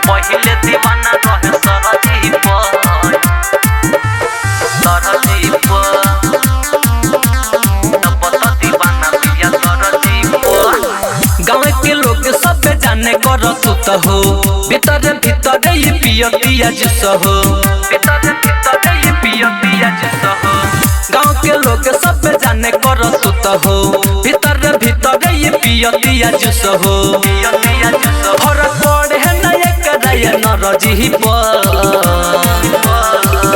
पहिले दीवाना रहे सरजी पर तब तो दीवाना बिया सरजी पर। गाँव के लोग सब जाने कर तू हो भीतर भीतर ये पियतिया जुस हो भीतर भीतर ये पियतिया जुस हो। गाँव के लोग सब जाने कर तू हो भीतर भीतर ये पियतिया जुस हो पियतिया जुस हो। और पड़े न एक राय नरजी पर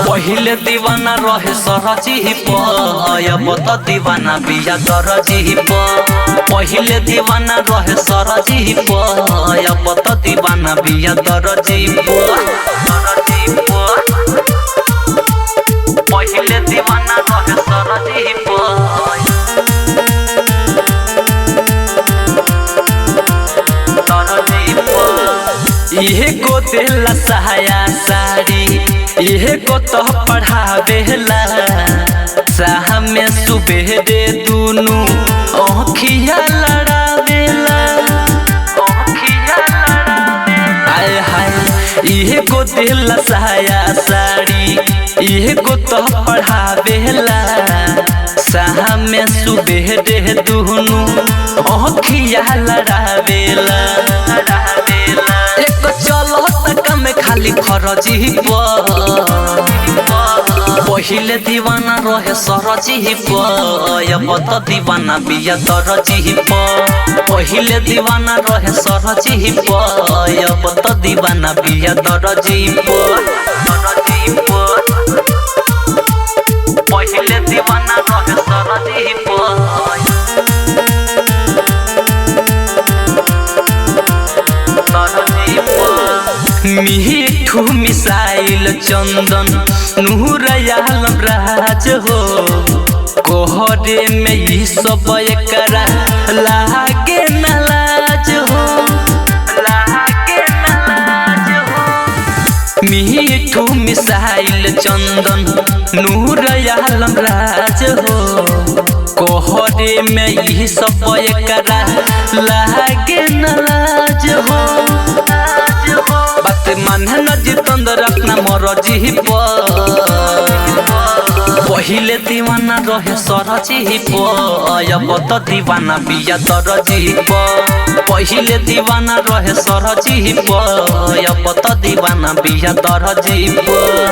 पहिले दीवाना रहे सरजी पर अब तो दीवाना बिया दरजी पर। पहिले दीवाना रहे सरजी पर अब तो दीवाना बिया दरजी पर। पहिले दीवाना रहे सरजी पर इहे को देला सहाया साड़ी इहे को तो पढ़ावेला साह में सुबह दे दूनु ओखिया लड़ावेला ओखिया लड़ावेला। हाय हाय इहे को देला सहाया साड़ी इहे को तो पढ़ावेला साह में सुबह दे दूनु ओखिया लड़ावेला। एक चलो तक में खाली खरजी पहिले दीवाना रहे सरजी अब तो दीवाना बिया दरजी पर। पहिले दीवाना रहे सरजी अब तो दीवाना बिया दरजी पर। पहिले दीवाना रहे सरजी पर मिठू मिसाइल चंदन नूर आलम राज हो कोहरे में ही सब एकरा लागे न लाज हो लागे न लाज हो। मिठू मिसाइल चंदन नूर आलम राज हो कोहरे में ही सब एकरा लागे न लाज हो। बात माने न जितंदर अपना मरजी पहिले दीवाना रहे सरजी अब तो दीवाना बिया दरजी पर। पहिले दीवाना रहे सरजी अब तो दीवाना बिया दरजी पर।